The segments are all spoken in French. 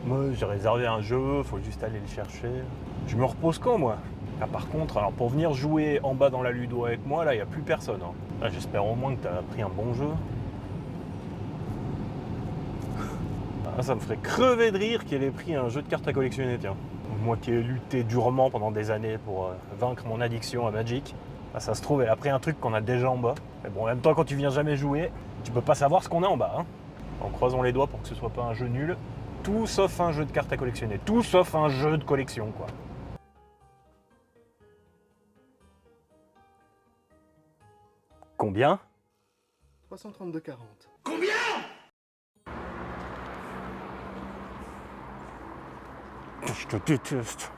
Moi, j'ai réservé un jeu, faut juste aller le chercher. Je me repose quand, moi? Ah, par contre, alors pour venir jouer en bas dans la Ludo avec moi, là, il n'y a plus personne. Hein. Là, j'espère au moins que tu as pris un bon jeu. Ah, ça me ferait crever de rire qu'elle ait pris un jeu de cartes à collectionner, tiens. Moi qui ai lutté durement pendant des années pour vaincre mon addiction à Magic, bah, ça se trouve, elle a pris un truc qu'on a déjà en bas. Mais bon, en même temps, quand tu viens jamais jouer, tu peux pas savoir ce qu'on a en bas. Hein. En croisant les doigts pour que ce soit pas un jeu nul. Tout sauf un jeu de cartes à collectionner. Tout sauf un jeu de collection, quoi. Combien? 332,40. Je te déteste.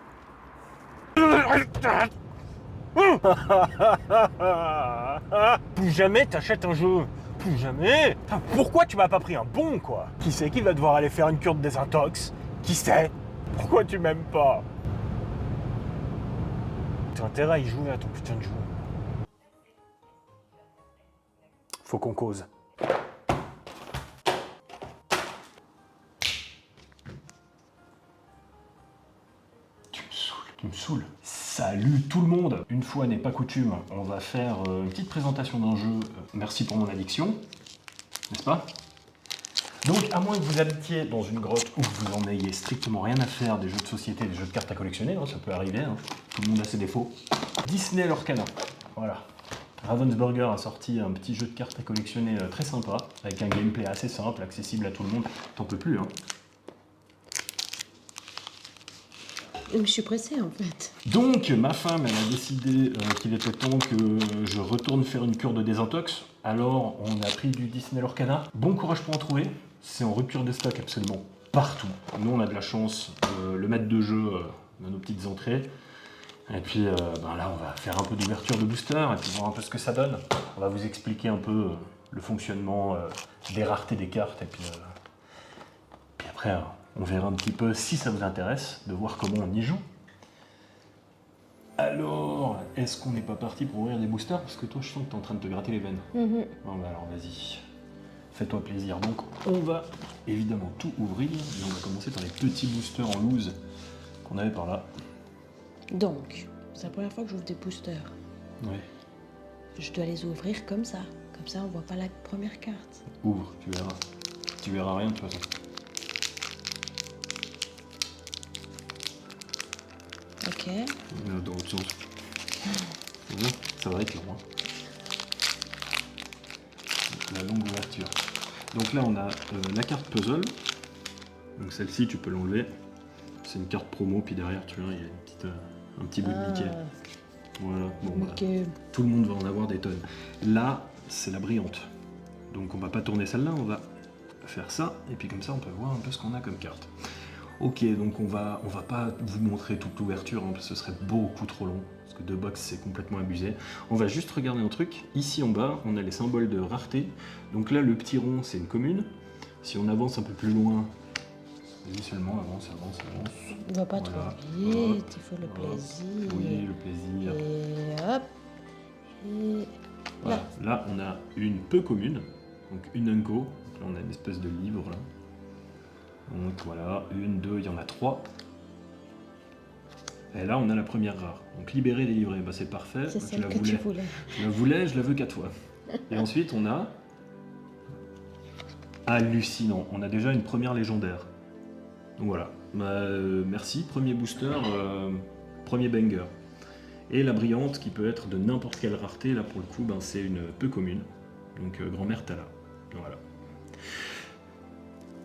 Plus jamais t'achètes un jeu. Plus jamais. Enfin, pourquoi tu m'as pas pris un bon, quoi? Qui sait qui va devoir aller faire une cure de désintox? Qui sait? Pourquoi tu m'aimes pas? T'as intérêt à y jouer à ton putain de jeu. Faut qu'on cause. Tu me saoules. Salut tout le monde. Une fois n'est pas coutume, on va faire une petite présentation d'un jeu. Merci pour mon addiction, n'est-ce pas? Donc, à moins que vous habitiez dans une grotte où vous en ayez strictement rien à faire des jeux de société, des jeux de cartes à collectionner, hein, ça peut arriver, hein. Tout le monde a ses défauts. Disney Lorcana, voilà. Ravensburger a sorti un petit jeu de cartes à collectionner très sympa, avec un gameplay assez simple, accessible à tout le monde. T'en peux plus, hein. Je suis pressée en fait. Donc, ma femme, elle a décidé qu'il était temps que je retourne faire une cure de désintox. Alors, on a pris du Disney Lorcana. Bon courage pour en trouver. C'est en rupture de stock absolument partout. Nous, on a de la chance. Le maître de jeu dans nos petites entrées. Et puis, ben là, on va faire un peu d'ouverture de booster et puis voir un peu ce que ça donne. On va vous expliquer un peu le fonctionnement des raretés des cartes. Et puis après... on verra un petit peu si ça vous intéresse, de voir comment on y joue. Alors, est-ce qu'on n'est pas parti pour ouvrir des boosters? Parce que toi, je sens que tu es en train de te gratter les veines. Bon, bah alors vas-y, fais-toi plaisir. Donc, on va évidemment tout ouvrir, et on va commencer par les petits boosters en loose qu'on avait par là. Donc, c'est la première fois que j'ouvre des boosters. Ouais, Je dois les ouvrir comme ça. Comme ça, on voit pas la première carte. ouvre, tu verras. Tu verras rien de toute façon. Ok. Dans l'autre sens. Voilà, ça va être long. Hein. La longue ouverture. Donc là, on a la carte puzzle. Donc celle-ci, tu peux l'enlever. C'est une carte promo, puis derrière, tu vois, il y a un petit bout de Mickey. Voilà. Bon, Mickey. tout le monde va en avoir des tonnes. Là, c'est la brillante. Donc on va pas tourner celle-là, on va faire ça, et puis comme ça, on peut voir un peu ce qu'on a comme carte. Ok, donc on va pas vous montrer toute l'ouverture, hein, parce que ce serait beaucoup trop long, parce que 2 box c'est complètement abusé. On va juste regarder un truc. Ici en bas, on a les symboles de rareté. Donc là, le petit rond, c'est une commune. Si on avance un peu plus loin, vas-y seulement, avance. On va pas Voilà. trop vite, il faut le plaisir. Oui, le plaisir. Et hop. Et Voilà. Là, on a une peu commune, donc une unco. Donc là, on a une espèce de livre là. Donc voilà, 1, 2, il y en a 3. Et là, on a la première rare. Donc libérer, délivrer, bah, c'est parfait. c'est Je celle la que tu voulais. Je la voulais, je la veux 4 fois. Et ensuite, on a... hallucinant, on a déjà une première légendaire. Donc voilà, bah, merci, premier booster, premier banger. Et la brillante qui peut être de n'importe quelle rareté, là pour le coup, ben, c'est une peu commune. Donc grand-mère Tala. Voilà.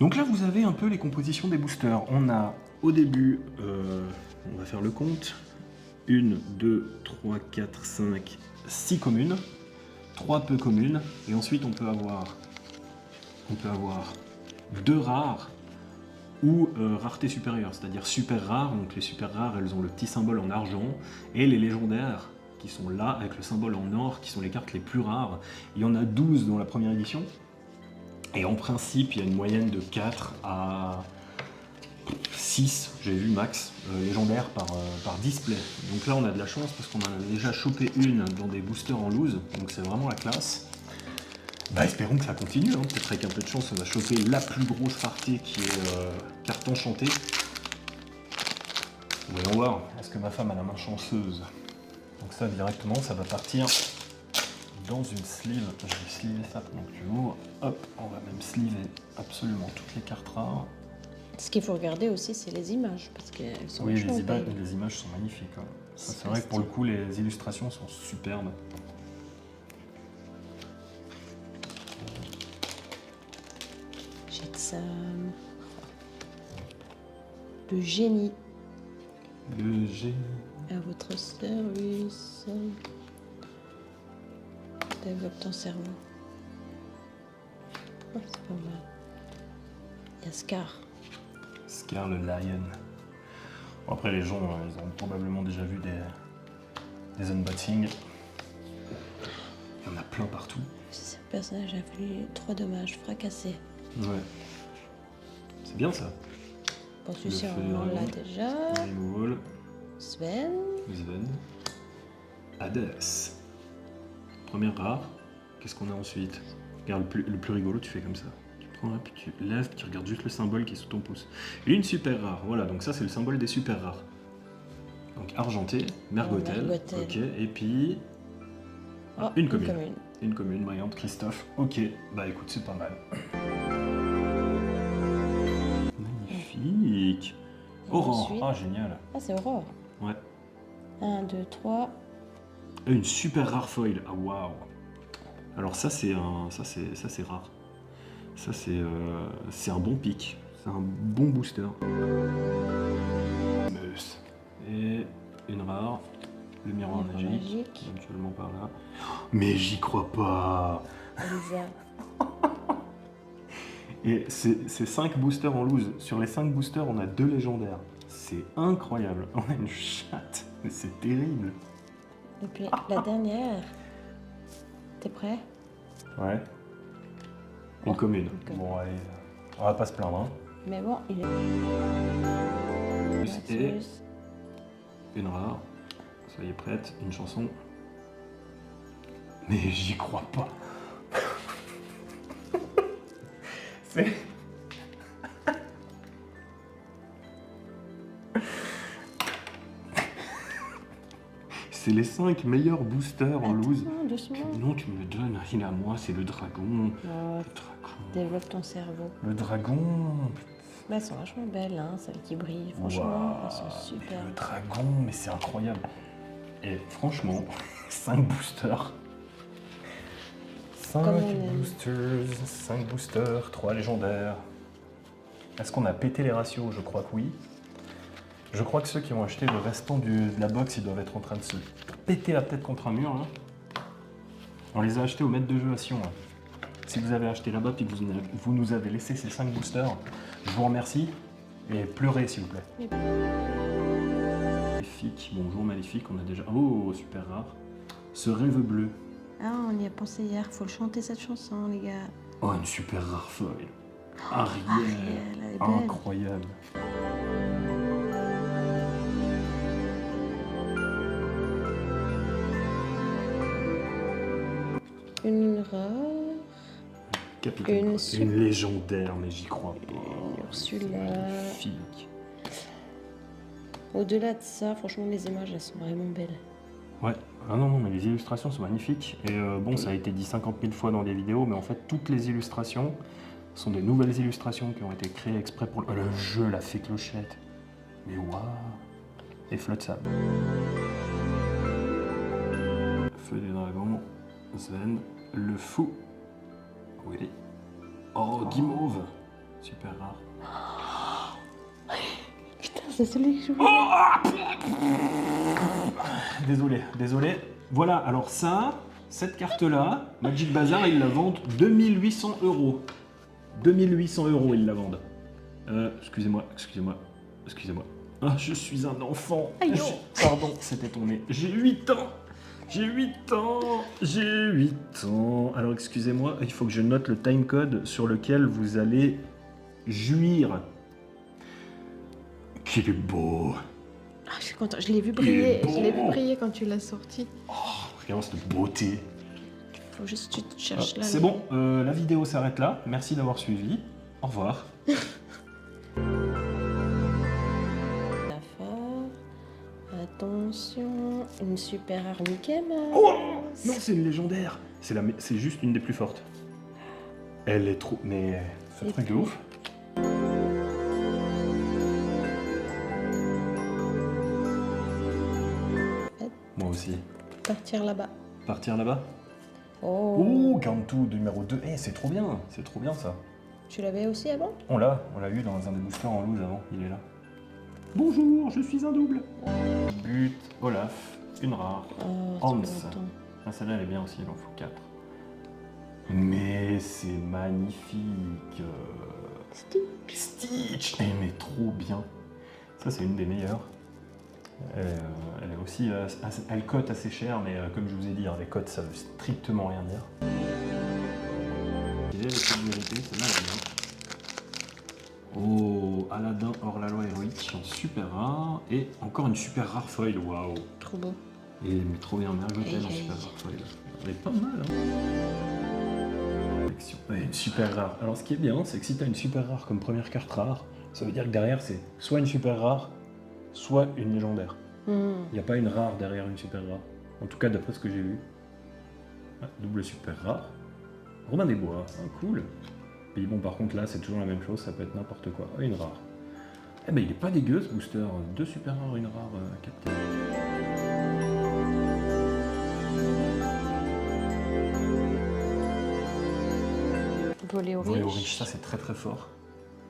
Donc là, vous avez un peu les compositions des boosters. On a au début, on va faire le compte, 1, 2, 3, 4, 5, 6 communes, 3 peu communes, et ensuite on peut avoir 2 rares ou rareté supérieure, c'est-à-dire super rares. Donc les super rares, elles ont le petit symbole en argent, et les légendaires qui sont là avec le symbole en or, qui sont les cartes les plus rares. Il y en a 12 dans la première édition. Et en principe, il y a une moyenne de 4 à 6, j'ai vu max, légendaires par display. Donc là, on a de la chance parce qu'on en a déjà chopé une dans des boosters en loose, donc c'est vraiment la classe. Bah espérons que ça continue, hein. Peut-être avec un peu de chance on va choper la plus grosse rareté qui est carte enchantée. Voyons voir, est-ce que ma femme a la main chanceuse? Donc ça directement ça va partir dans une sleeve. Je vais sleever ça pendant que tu ouvres. Hop, on va même sleever absolument toutes les cartes rares. Ce qu'il faut regarder aussi, c'est les images, parce qu'elles sont Oui, vachement belles. les images sont magnifiques. Ouais. Ça, C'est c'est vrai que pour le coup, les illustrations sont superbes. Jetsam. Le génie Le génie. à votre service. Développe ton cerveau. Oh, c'est pas mal. Il y a Scar. Scar le Lion. Bon, après, les gens, ils ont probablement déjà vu des unboxings. Il y en a plein partout. Ce personnage a fait 3 dommages fracassés. Ouais. C'est bien ça. Bon, celui-ci, Le feu on de l'a dragon. déjà. Removal. Sven. Sven. Hades. Première rare. Qu'est-ce qu'on a ensuite? Regarde, le plus rigolo, tu fais comme ça. Tu prends là, puis tu lèves, puis tu regardes juste le symbole qui est sous ton pouce. Une super rare. Voilà, donc ça, c'est le symbole des super rares. Donc argenté, Mergotel. Mergotel. Ok, et puis. Oh, une commune. Une commune, brillante, Christophe. Ok, bah écoute, c'est pas mal. Magnifique. Aurore, ensuite- ah génial. Ah, c'est Aurore. Ouais. 1, 2, 3. Une super rare foil. Ah waouh. Alors ça c'est rare. Ça c'est un bon pic. C'est un bon booster. Meuse. Et une rare. Le miroir magique. Éventuellement par là. Mais j'y crois pas. Elisa. Et c'est 5 boosters en loose. Sur les 5 boosters, on a 2 légendaires. C'est incroyable. On a une chatte. Mais c'est terrible. Et puis la dernière. T'es prêt? Ouais. Une Oh, commune. une commune. Bon, allez. On va pas se plaindre. Hein. Mais bon, il est. Et Maxus. une rare. Soyez prête. Une chanson. Mais j'y crois pas. C'est. C'est les 5 meilleurs boosters en loose. Attends, doucement. Non, tu me le donnes, il est à moi, c'est le dragon. Oh, Le dragon. développe ton cerveau. Le dragon. Bah, elles sont vachement belles, hein, celles qui brillent. Franchement, Waouh, elles sont super. Le dragon, mais c'est incroyable. Et franchement, 5 boosters. 5 Comme on aime. boosters, 5 boosters, 3 légendaires. Est-ce qu'on a pété les ratios? Je crois que oui. Je crois que ceux qui ont acheté le restant de la box, ils doivent être en train de se péter la tête contre un mur. Là. On les a achetés au maître de jeu à Sion. Là. Si vous avez acheté là-bas et que vous nous avez laissé ces 5 boosters, je vous remercie. Et pleurez s'il vous plaît. Oui. Maléfique, bonjour Maléfique, on a déjà... Oh, super rare. Ce rêve bleu. Ah, on y a pensé hier, faut le chanter cette chanson, les gars. Oh, une super rare foil. Ariel. Ariel, elle est belle. Incroyable. Une rare, Capitaine. Une Une légendaire, mais j'y crois pas. une Ursula. Magnifique. Au-delà de ça, franchement, les images, elles sont vraiment belles. Ouais, ah non, mais les illustrations sont magnifiques. Et bon, ça a été dit 50 000 fois dans des vidéos, mais en fait, toutes les illustrations sont des nouvelles illustrations qui ont été créées exprès pour le jeu, la fée clochette. Mais waouh. Et flotte sable. Feu des dragons, Sven, le fou. Oui. Oh, Guimauve. Super rare. Putain, c'est celui que je voulais. Désolé. Voilà, alors ça, cette carte-là, Magic Bazar, ils la vendent 2800 €. 2800 €, ils la vendent. Excusez-moi. Ah, je suis un enfant. Aïe, oh. Pardon, c'était ton nez. J'ai 8 ans. J'ai 8 ans. Alors, excusez-moi, il faut que je note le timecode sur lequel vous allez jouir. Qu'il est beau. Ah, je suis contente, je l'ai vu Il est briller. Je l'ai vu beau. briller quand tu l'as sorti. Regarde cette beauté. Faut juste que tu cherches là. C'est bon, la vidéo s'arrête là. Merci d'avoir suivi. Au revoir. Attention, une super rare Mickey Mouse. Oh non, c'est une légendaire. C'est juste une des plus fortes. Elle est trop... Mais c'est un Et truc de puis- ouf. Moi aussi. Partir là-bas. Partir là-bas. Oh. Oh, Gantu numéro 2. Eh, c'est trop bien ça. Tu l'avais aussi avant? On l'a eu dans un des boosters en loose avant, il est là. Bonjour, je suis un double. But, Olaf, une rare. Oh, Hans. ça fait longtemps. Ah, celle-là elle est bien aussi, il en faut 4. Mais c'est magnifique. Stitch. Eh, mais trop bien. Ça c'est une des meilleures. Elle est aussi, elle cote assez cher, mais comme je vous ai dit, les cotes ça veut strictement rien dire. Il est avec cette vérité, celle-là elle est bien. Oh, Aladdin hors la loi héroïque en super rare et encore une super rare foil, waouh. Trop beau. Et mais trop bien, merde, je t'aime en Aïe, super aïe. rare foil. Elle est pas mal, hein. Collection. Ouais, une super rare. Alors ce qui est bien, c'est que si t'as une super rare comme première carte rare, ça veut dire que derrière c'est soit une super rare, soit une légendaire. Il n'y a pas une rare derrière une super rare. En tout cas, d'après ce que j'ai vu. Ah, double super rare. Robin des Bois, ah, cool. Et bon, par contre, là, c'est toujours la même chose, ça peut être n'importe quoi. Ah, une rare. Eh ben, il est pas dégueu ce booster. 2 super rares, une rare à capter. Voler au Voler au riche. riche, ça c'est très très fort.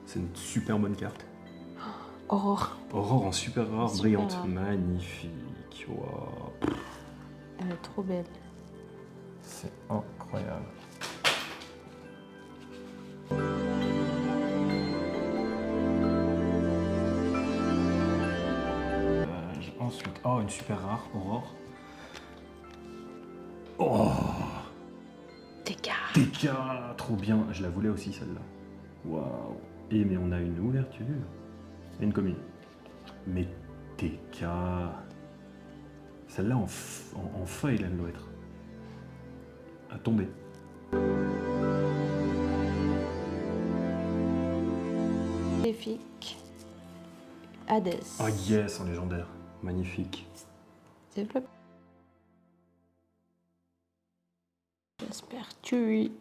C'est une super bonne carte. Aurore. Aurore en super rare, Super brillante. rare. Magnifique. Wow. Elle est trop belle. C'est incroyable. Ensuite, oh, une super rare, Aurore. Oh, TK. TK, trop bien. Je la voulais aussi celle-là. Waouh. Et mais on a une ouverture et une commune. Mais TK. Celle-là en feuille, elle doit être. À tomber. Magnifique. Hades. Ah yes, en légendaire. Magnifique. Développe. J'espère tu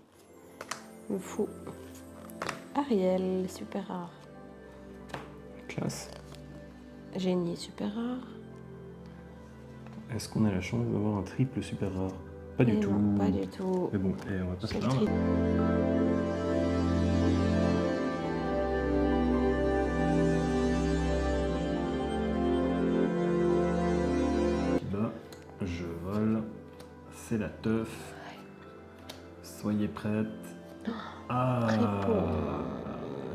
le fou. Ariel, super rare. Classe. Génie, super rare. Est-ce qu'on a la chance d'avoir un triple super rare? Pas du Et tout. non, pas du tout. Mais bon, on va pas se C'est le plaindre. tri- Là, je vole. C'est la teuf. Soyez prêtes. Ah,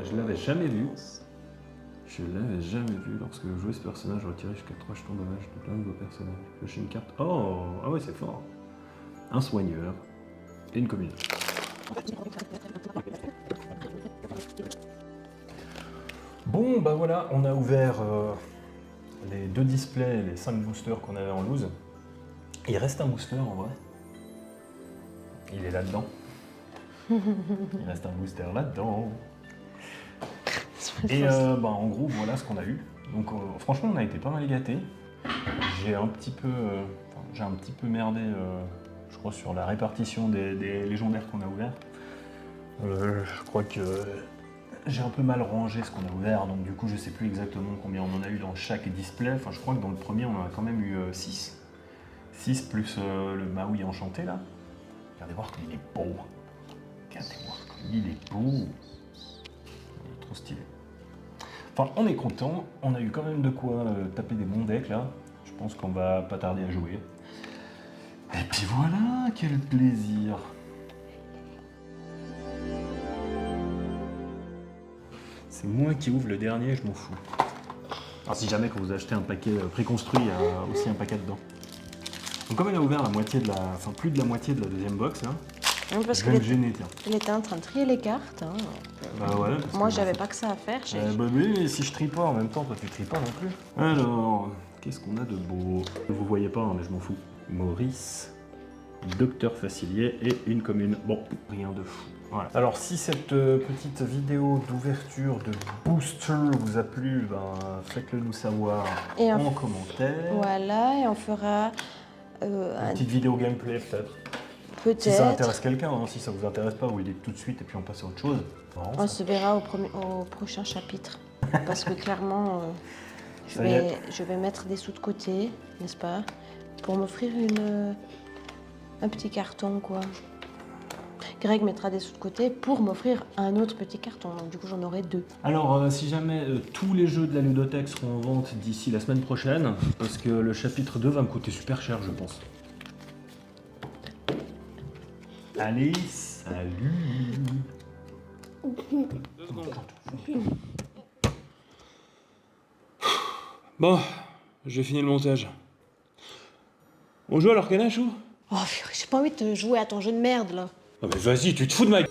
je l'avais jamais vu. Je l'avais jamais vu. Lorsque vous jouez ce personnage, retirez jusqu'à 3 jetons dommages de l'un de vos personnages. Piocher une carte. Oh, ah ouais, c'est fort. Un soigneur et une commune. Bon, bah voilà, on a ouvert les 2 displays et les 5 boosters qu'on avait en loose. Il reste un booster en vrai. Il est là-dedans. Il reste un booster là-dedans. Et bah, en gros, voilà ce qu'on a eu. Donc franchement, on a été pas mal gâtés. J'ai un petit peu merdé, je crois, sur la répartition des légendaires qu'on a ouverts. Je crois que j'ai un peu mal rangé ce qu'on a ouvert, donc du coup, je sais plus exactement combien on en a eu dans chaque display. Enfin, je crois que dans le premier, on en a quand même eu 6. 6 plus le Maui enchanté, là. Regardez voir comme il est beau. Regardez voir comme il est beau. Il est trop stylé. Enfin, on est content. On a eu quand même de quoi taper des bons decks, là. Je pense qu'on va pas tarder à jouer. Et puis voilà, quel plaisir. C'est moi qui ouvre le dernier, je m'en fous. Alors si jamais quand vous achetez un paquet préconstruit, il y a aussi un paquet dedans. Donc comme elle a ouvert la moitié de la, enfin plus de la moitié de la deuxième box là, Non, parce je vais me gêner, tiens. qu'il était en train de trier les cartes. Hein. Bah voilà. Parce Moi, que j'avais pas que ça à faire. Bah oui, mais si je trie pas en même temps, toi tu tries pas non plus. Alors, qu'est-ce qu'on a de beau? Vous voyez pas, hein, mais je m'en fous. Maurice, docteur Facilier et une commune. Bon, rien de fou. Voilà. Alors si cette petite vidéo d'ouverture de booster vous a plu, ben, faites-le nous savoir Et en commentaire. Voilà, et on fera Une petite vidéo gameplay peut-être. peut-être. Si ça intéresse quelqu'un, hein. Si ça vous intéresse pas, vous voulez tout de suite et puis on passe à autre chose. Marrant, On ça. se verra au prochain chapitre. Parce que clairement, je Ça y est. vais mettre des sous de côté, n'est-ce pas? Pour m'offrir un petit carton, quoi. Greg mettra des sous de côté pour m'offrir un autre petit carton. Donc du coup, j'en aurai 2. Alors, si jamais tous les jeux de la ludothèque seront en vente d'ici la semaine prochaine, parce que le chapitre 2 va me coûter super cher, je pense. Allez, salut. Bon, j'ai fini le montage. On joue alors, Kanache ou? Oh, j'ai pas envie de te jouer à ton jeu de merde, là. Oh mais vas-y, tu te fous de ma gueule.